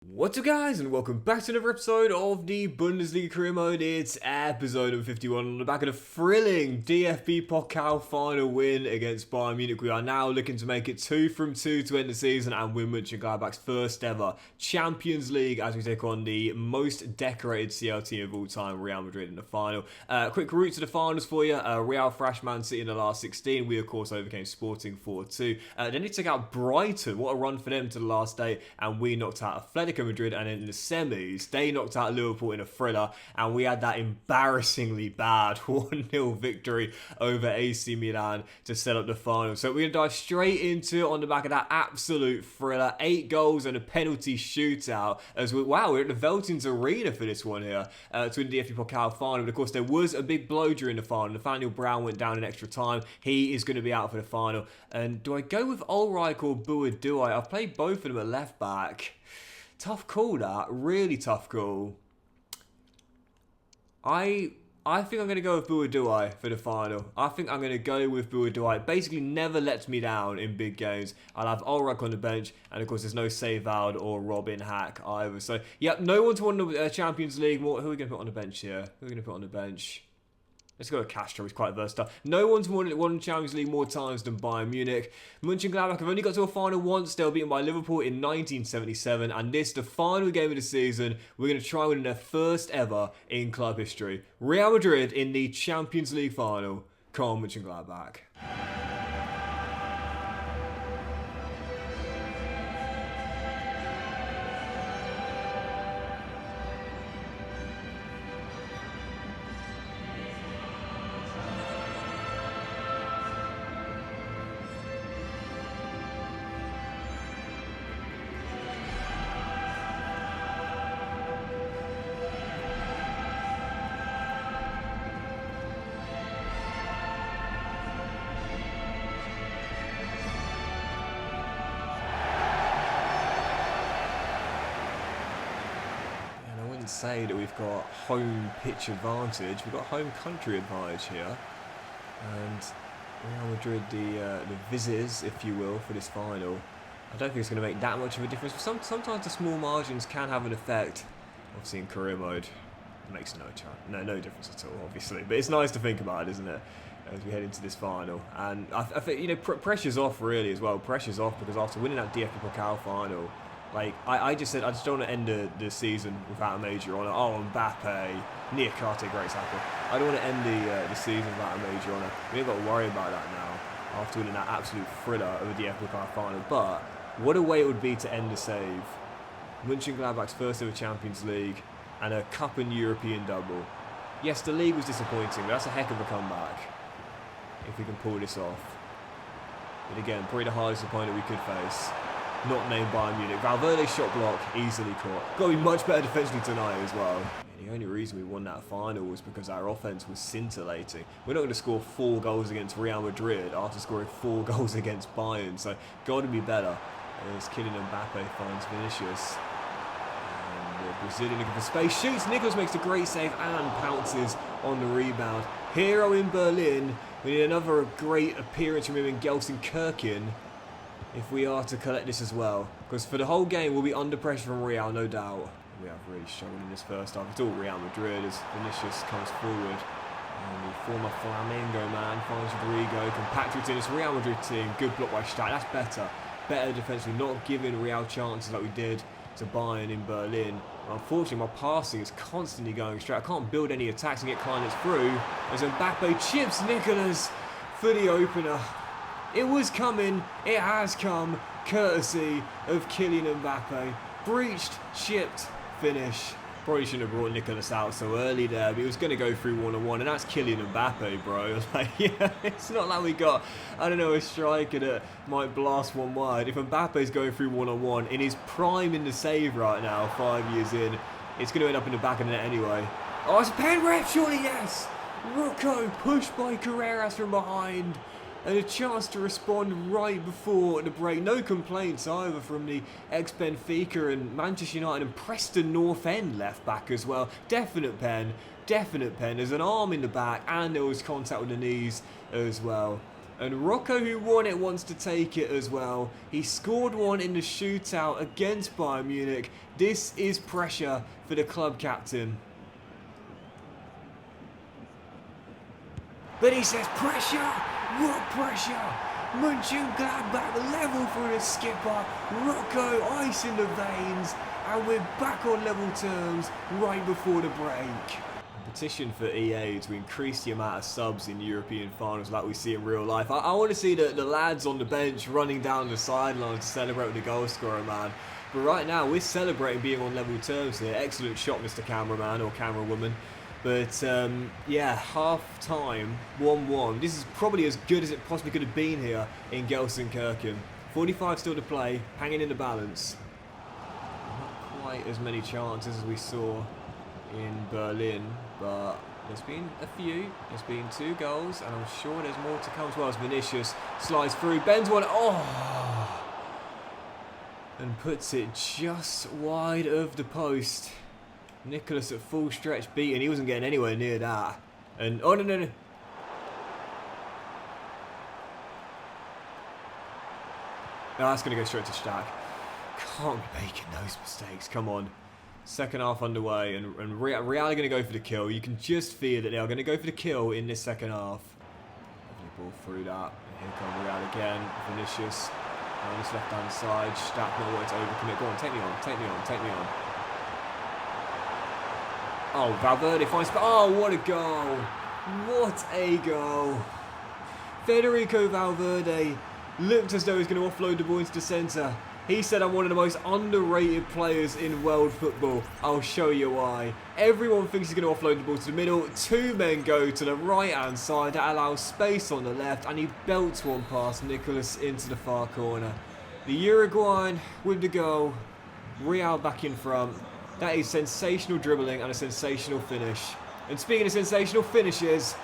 What's up guys, and welcome back to another episode of the Bundesliga career mode. It's episode number 51 on the back of a thrilling DFB Pokal final win against Bayern Munich. We are now looking to make it 2 from 2 to end the season and win Mönchengladbach's first ever Champions League as we take on the most decorated CL team of all time, Real Madrid, in the final. Quick route to the finals for you. Real thrashed Man City in the last 16. We of course overcame Sporting 4-2. Then they took out Brighton. What a run for them to the last day, and we knocked out Atletico Madrid, and in the semis they knocked out Liverpool in a thriller, and we had that embarrassingly bad 1-0 victory over AC Milan to set up the final. So we're going to dive straight into it on the back of that absolute thriller. 8 goals and a penalty shootout as we're at the Veltins Arena for this one here to win the DFB Pokal final. But of course there was a big blow during the final. Nathaniel Brown went down in extra time. He is going to be out for the final. And do I go with Ulreich or Buadouai? I've played both of them at left back. Tough call, that. Really tough call. I think I'm going to go with Buadouai for the final. I think I'm going to go with Buadouai. Basically never lets me down in big games. I'll have Ulreich on the bench. And of course there's no Savald or Robin Hack either. So, yep, no one to win the Champions League. Who are we going to put on the bench here? Who are we going to put on the bench? Let's go with Castro, he's quite versatile. No one's won the Champions League more times than Bayern Munich. Mönchengladbach have only got to a final once. They were beaten by Liverpool in 1977. And this, the final game of the season, we're going to try and win their first ever in club history. Real Madrid in the Champions League final. Come on, Mönchengladbach. Say that we've got home pitch advantage. We've got home country advantage here, and Real Madrid, the visitors, if you will, for this final. I don't think it's going to make that much of a difference. Sometimes the small margins can have an effect. Obviously, in career mode, it makes no difference at all, obviously. But it's nice to think about it, isn't it? As we head into this final, and I think pressure's off really as well. Pressure's off because after winning that DFB Pokal final. Like, I just said, I just don't want to end the season without a major honour. Oh, Mbappe, Niakate, great tackle. I don't want to end the season without a major honour. We ain't got to worry about that now after winning that absolute thriller of a DFB Pokal final. But what a way it would be to end the save. Mönchengladbach's first ever Champions League and a Cup and European double. Yes, the league was disappointing, but that's a heck of a comeback if we can pull this off. But again, probably the hardest opponent we could face. Not named Bayern Munich. Valverde's shot block, easily caught. Got to be much better defensively tonight as well. And the only reason we won that final was because our offense was scintillating. We're not going to score 4 goals against Real Madrid after scoring 4 goals against Bayern. So, got to be better. As Kylian Mbappe finds Vinicius. And the Brazilian looking for space. Shoots. Nicholas makes a great save and pounces on the rebound. Hero in Berlin. We need another great appearance from him in Gelsenkirchen if we are to collect this as well, because for the whole game we'll be under pressure from Real, no doubt. We have really struggled in this first half. It's all Real Madrid as Vinicius comes forward, and the former Flamengo man finds Rodrigo, compacted in this Real Madrid team. Good block by Stein. That's better defensively, not giving Real chances like we did to Bayern in Berlin. Unfortunately, my passing is constantly going straight. I can't build any attacks and get clients through as Mbappe chips Nicholas for the opener. It was coming, it has come, courtesy of Kylian Mbappe. Breached, chipped, finish. Probably shouldn't have brought Nicholas out so early there, but he was going to go through one-on-one, and that's Kylian Mbappe, bro. Like, yeah, it's not like we got, I don't know, a striker that might blast one wide. If Mbappe's going through one-on-one in his prime in the save right now, 5 years in, it's going to end up in the back of the net anyway. Oh, it's a pen ref, surely, yes! Rocco pushed by Carreras from behind. And a chance to respond right before the break. No complaints either from the ex-Benfica and Manchester United and Preston North End left back as well. Definite pen. There's an arm in the back and there was contact with the knees as well. And Rocco, who won it, wants to take it as well. He scored one in the shootout against Bayern Munich. This is pressure for the club captain. But he says pressure! What pressure? Mönchengladbach level for the skipper. Rocco ice in the veins. And we're back on level terms right before the break. Petition for EA to increase the amount of subs in European finals like we see in real life. I want to see the lads on the bench running down the sidelines to celebrate with the goal scorer, man. But right now, we're celebrating being on level terms here. Excellent shot, Mr. Cameraman or Camerawoman. But, yeah, half-time, 1-1. This is probably as good as it possibly could have been here in Gelsenkirchen. 45 still to play, hanging in the balance. Not quite as many chances as we saw in Berlin, but there's been a few. There's been 2 goals, and I'm sure there's more to come as well as Vinicius slides through, bends one, and puts it just wide of the post. Nicholas at full stretch beaten. He wasn't getting anywhere near that. And oh no. No, that's going to go straight to Stack. Can't be making those mistakes. Come on. Second half underway, and Real are going to go for the kill. You can just feel that they are going to go for the kill in this second half. Lovely ball through that. And here come Real again. Vinicius on this left hand side. Stack not wanting to overcommit. Go on, take me on, take me on, take me on. Oh, Valverde finds... Oh, what a goal. What a goal. Federico Valverde looked as though he was going to offload the ball into the centre. He said, I'm one of the most underrated players in world football. I'll show you why. Everyone thinks he's going to offload the ball to the middle. 2 men go to the right-hand side. That allows space on the left. And he belts one past Nicholas into the far corner. The Uruguayan with the goal. Real back in front. That is sensational dribbling and a sensational finish. And speaking of sensational finishes...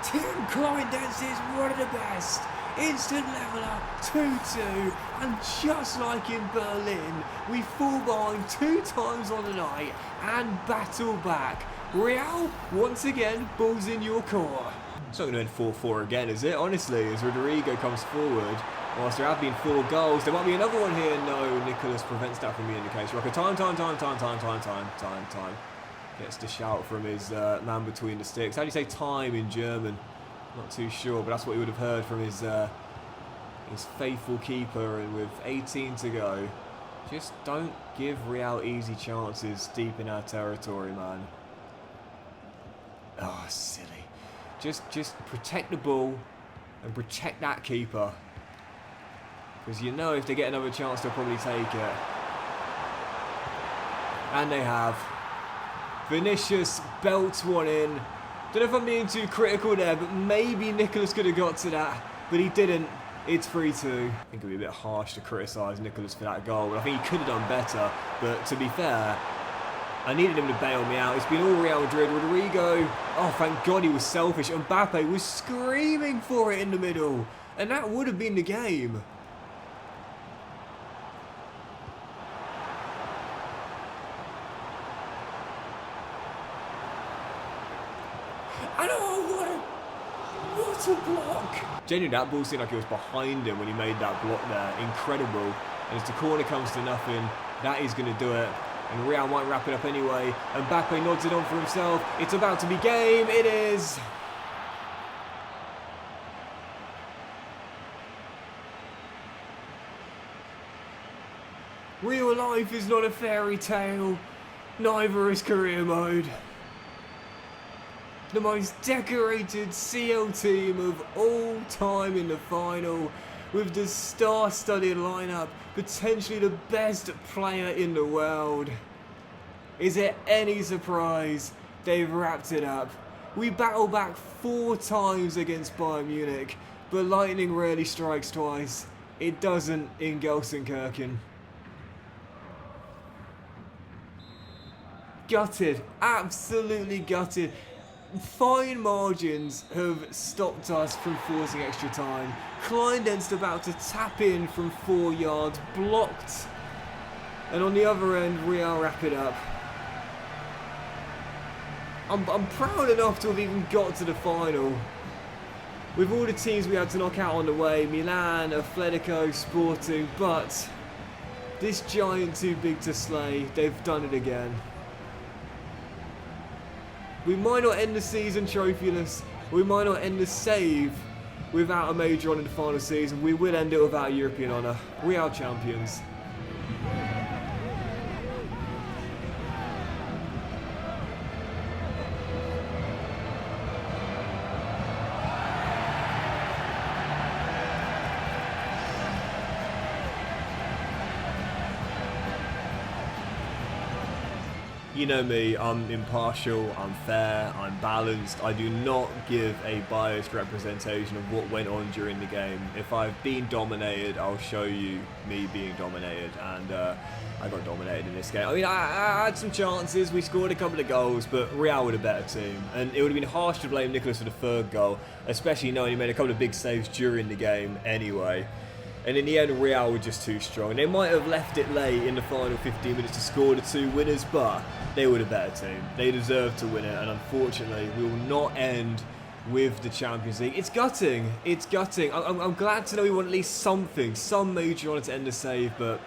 Tim Klein-Dance is one of the best. Instant leveler, 2-2, and just like in Berlin, we fall behind 2 times on the night and battle back. Real, once again, balls in your court. It's not going to end 4-4 again, is it? Honestly, as Rodrigo comes forward, whilst there have been 4 goals, there might be another one here. No, Nicholas prevents that from being the case. Rocco, time. Gets the shout from his man between the sticks. How do you say time in German? Not too sure, but that's what he would have heard from his faithful keeper. And with 18 to go, just don't give Real easy chances deep in our territory, man. Oh, silly. Just protect the ball and protect that keeper. Because you know if they get another chance, they'll probably take it. And they have. Vinicius belts one in. Don't know if I'm being too critical there, but maybe Nicholas could have got to that, but he didn't. It's 3-2. I think it would be a bit harsh to criticise Nicholas for that goal, but I think he could have done better. But to be fair, I needed him to bail me out. It's been all Real Madrid. Rodrigo, oh, thank God he was selfish. Mbappe was screaming for it in the middle, and that would have been the game. What a block! Genuinely, that ball seemed like it was behind him when he made that block there. Incredible. And as the corner comes to nothing, that is going to do it. And Real might wrap it up anyway. And Mbappe nods it on for himself. It's about to be game. It is. Real life is not a fairy tale. Neither is career mode. The most decorated CL team of all time in the final, with the star-studded lineup, potentially the best player in the world. Is it any surprise they've wrapped it up? We battle back 4 times against Bayern Munich, but lightning rarely strikes twice. It doesn't in Gelsenkirchen. Gutted, absolutely gutted. Fine margins have stopped us from forcing extra time. Klein-Dance about to tap in from 4 yards, blocked. And on the other end, Real wrap it up. I'm proud enough to have even got to the final. With all the teams we had to knock out on the way, Milan, Atletico, Sporting, but this giant too big to slay, they've done it again. We might not end the season trophyless, we might not end the save without a major honour in the final season, we will end it without a European honour. We are champions. You know me, I'm impartial, I'm fair, I'm balanced. I do not give a biased representation of what went on during the game. If I've been dominated, I'll show you me being dominated, and I got dominated in this game. I mean, I had some chances, we scored a couple of goals, but Real were the better team, and it would have been harsh to blame Nicholas for the third goal, especially knowing he made a couple of big saves during the game anyway. And in the end, Real were just too strong. They might have left it late in the final 15 minutes to score the 2 winners, but they were the better team. They deserved to win it, and unfortunately, we will not end with the Champions League. It's gutting. It's gutting. I'm glad to know we won at least something, some major honour to end the save, but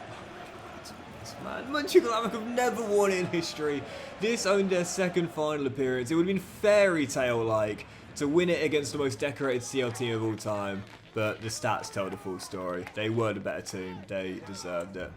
man, Mönchengladbach have never won it in history. This owned their second final appearance. It would have been fairy tale-like to win it against the most decorated CL team of all time. But the stats tell the full story. They were the better team. They deserved it.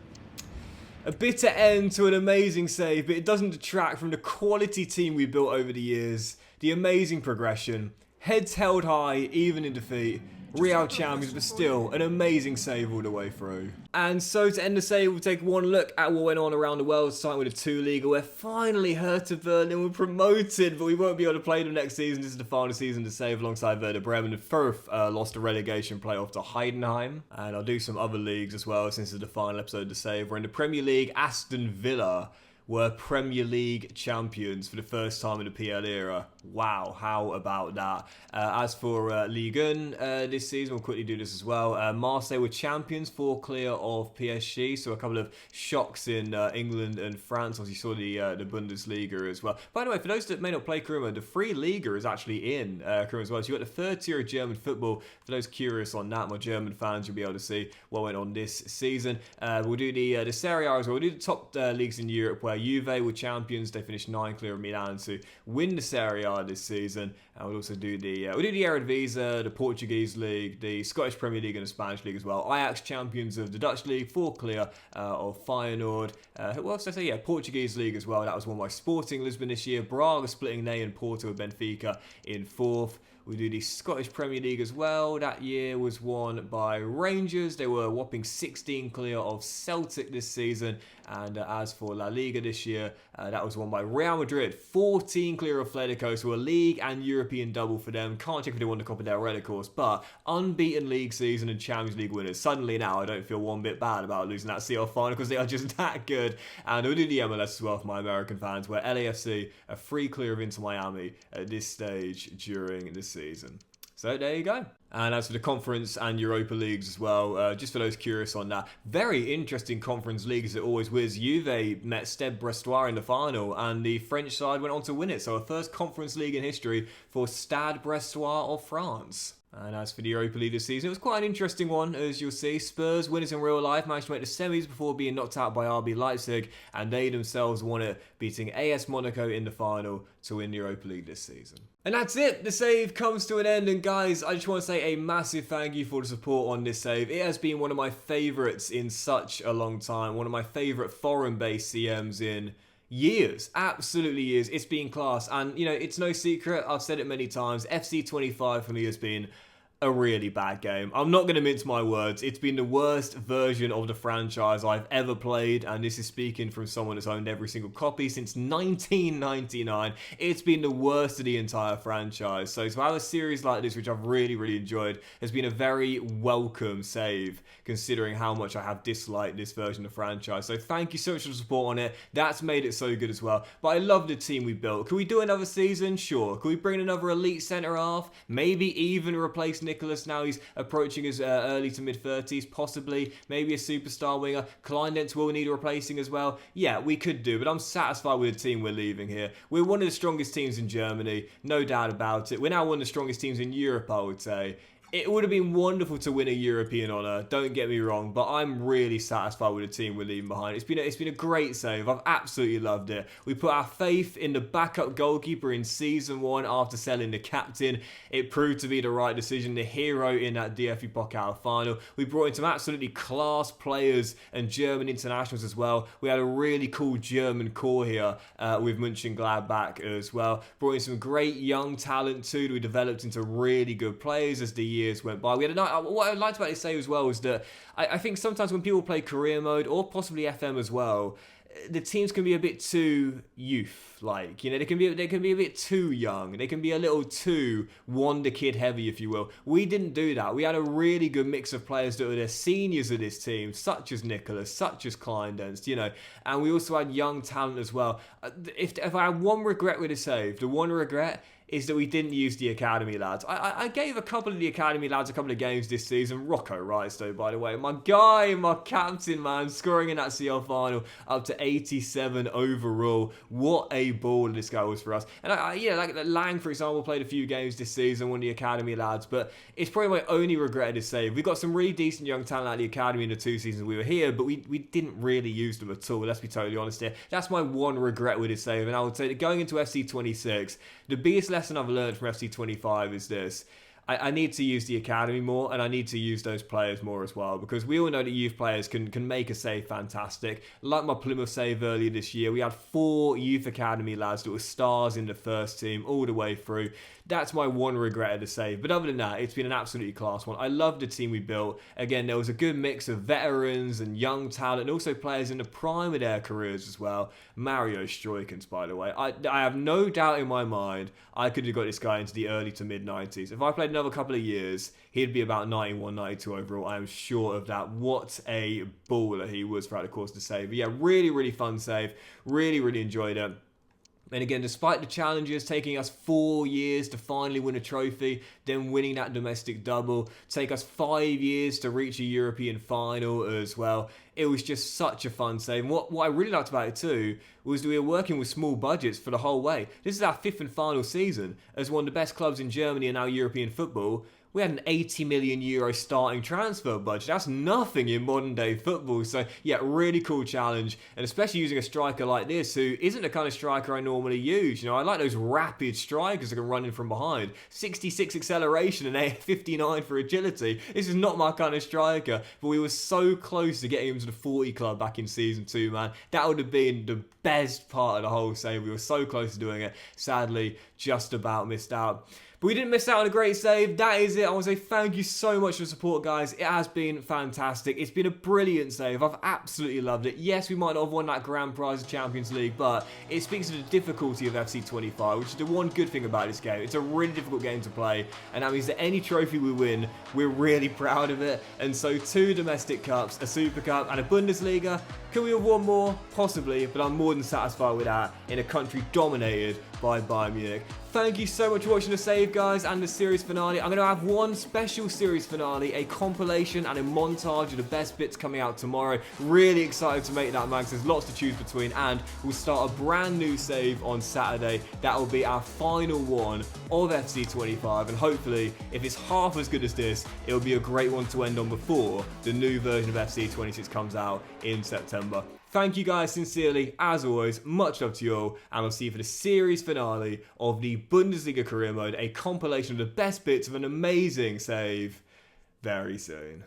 A bitter end to an amazing save, but it doesn't detract from the quality team we built over the years. The amazing progression. Heads held high, even in defeat. Real champions, but still an amazing save all the way through. And so to end the save, we'll take one look at what went on around the world, starting with the 2 Liga, where finally Hertha Berlin were promoted, but we won't be able to play them next season. This is the final season to save alongside Werder Bremen. And Fürth lost a relegation playoff to Heidenheim. And I'll do some other leagues as well, since it's the final episode to save. We're in the Premier League. Aston Villa were Premier League champions for the first time in the PL era. Wow, how about that? As for Ligue 1 this season, we'll quickly do this as well. Marseille were champions, 4 clear of PSG, so a couple of shocks in England and France. Obviously, you saw the Bundesliga as well. By the way, for those that may not play Kuruma, the free Liga is actually in Kuruma as well. So you've got the third tier of German football. For those curious on that, my German fans, you'll be able to see what went on this season. We'll do the Serie A as well. We'll do the top leagues in Europe, where Juve were champions. They finished 9 clear of Milan to win the Serie A this season. And we'll also do the Eredivisie, the Portuguese League, the Scottish Premier League, and the Spanish League as well. Ajax champions of the Dutch League, 4 clear of Feyenoord. Who else did I say? Yeah, Portuguese League as well. That was won by Sporting Lisbon this year. Braga splitting Ney and Porto with Benfica in 4th. We do the Scottish Premier League as well. That year was won by Rangers. They were a whopping 16 clear of Celtic this season. And as for La Liga this year, that was won by Real Madrid. 14 clear of Atletico, so a league and European double for them. Can't check if they won the Copa del Rey, of course, but unbeaten league season and Champions League winners. Suddenly now, I don't feel one bit bad about losing that CL final because they are just that good. And we'll do the MLS as well for my American fans, where LAFC are 3 clear of Inter Miami at this stage during this season. So there you go. And as for the Conference and Europa Leagues as well, just for those curious on that, very interesting Conference Leagues it always was. Juve met Stade Brestois in the final, and the French side went on to win it. So a first Conference League in history for Stade Brestois of France. And as for the Europa League this season, it was quite an interesting one, as you'll see. Spurs, winners in real life, managed to make the semis before being knocked out by RB Leipzig, and they themselves won it, beating AS Monaco in the final to win the Europa League this season. And that's it. The save comes to an end, and guys, I just want to say a massive thank you for the support on this save. It has been one of my favourites in such a long time, one of my favourite foreign-based CMs in years, absolutely years. It's been class, and you know, it's no secret, I've said it many times, FC25 for me has been a really bad game. I'm not going to mince my words. It's been the worst version of the franchise I've ever played, and this is speaking from someone that's owned every single copy since 1999. It's been the worst of the entire franchise. So to have a series like this, which I've really, really enjoyed, has been a very welcome save, considering how much I have disliked this version of the franchise. So thank you so much for the support on it. That's made it so good as well. But I love the team we built. Can we do another season? Sure. Can we bring in another elite centre half? Maybe even replace Nick Nicholas now. He's approaching his early to mid-30s, possibly, maybe a superstar winger. Kleindienst will need replacing as well. Yeah, we could do, but I'm satisfied with the team we're leaving here. We're one of the strongest teams in Germany, no doubt about it. We're now one of the strongest teams in Europe, I would say. It would have been wonderful to win a European honour, don't get me wrong, but I'm really satisfied with the team we're leaving behind. It's been a great save. I've absolutely loved it. We put our faith in the backup goalkeeper in Season 1 after selling the captain. It proved to be the right decision, the hero in that DFB Pokal final. We brought in some absolutely class players and German internationals as well. We had a really cool German core here with Mönchengladbach as well. Brought in some great young talent too that we developed into really good players as the years went by. We had what I liked about this save as well was that I think sometimes when people play career mode or possibly FM as well, the teams can be a bit too youth-like. You know, they can be a bit too young. They can be a little too wonder kid heavy, if you will. We didn't do that. We had a really good mix of players that were the seniors of this team, such as Nicholas, such as Kleindienst, you know, and we also had young talent as well. If I had one regret with the save, the one regret is that we didn't use the academy lads. I gave a couple of the academy lads a couple of games this season. Rocco Rice, though, by the way. My guy, my captain, man, scoring in that CL final up to 87 overall. What a baller this guy was for us. And like Lang, for example, played a few games this season, one of the academy lads, but it's probably my only regret of this save. We got some really decent young talent out of the academy in the 2 seasons we were here, but we didn't really use them at all. Let's be totally honest here. That's my one regret with this save, and I would say that going into FC26, the biggest lesson I've learned from FC25 is this. I need to use the academy more, and I need to use those players more as well, because we all know that youth players can make a save fantastic. Like my Plymouth save earlier this year, we had 4 youth academy lads that were stars in the first team all the way through. That's my one regret of the save. But other than that, it's been an absolutely class one. I love the team we built. Again, there was a good mix of veterans and young talent, and also players in the prime of their careers as well. Mario Stroikens, by the way. I have no doubt in my mind I could have got this guy into the early to mid-90s. If I played another couple of years, he'd be about 91, 92 overall. I am sure of that. What a baller he was throughout the course of the save. But yeah, really, really fun save. Really, really enjoyed it. And again, despite the challenges taking us 4 years to finally win a trophy, then winning that domestic double, take us 5 years to reach a European final as well, it was just such a fun save. And what I really liked about it too was that we were working with small budgets for the whole way. This is our 5th and final season as one of the best clubs in Germany and now European football. We had an €80 million starting transfer budget. That's nothing in modern day football. So yeah, really cool challenge. And especially using a striker like this who isn't the kind of striker I normally use. You know, I like those rapid strikers that can run in from behind. 66 acceleration and 59 for agility. This is not my kind of striker. But we were so close to getting him to the 40 club back in Season 2, man. That would have been the best part of the whole save. We were so close to doing it. Sadly, just about missed out. But we didn't miss out on a great save. That is it. I want to say thank you so much for the support, guys. It has been fantastic. It's been a brilliant save. I've absolutely loved it. Yes, we might not have won that grand prize of Champions League, but it speaks to the difficulty of FC25, which is the one good thing about this game. It's a really difficult game to play, and that means that any trophy we win, we're really proud of it. And so 2 domestic cups, a Super Cup, and a Bundesliga. Can we have won more? Possibly, but I'm more than satisfied with that in a country dominated by Bayern Munich. Thank you so much for watching the save, guys, and the series finale. I'm going to have one special series finale, a compilation and a montage of the best bits coming out tomorrow. Really excited to make that, man, because there's lots to choose between, and we'll start a brand new save on Saturday. That will be our final one of FC25, and hopefully, if it's half as good as this, it'll be a great one to end on before the new version of FC26 comes out in September. Thank you guys sincerely, as always, much love to you all, and I'll see you for the series finale of the Bundesliga career mode, a compilation of the best bits of an amazing save very soon.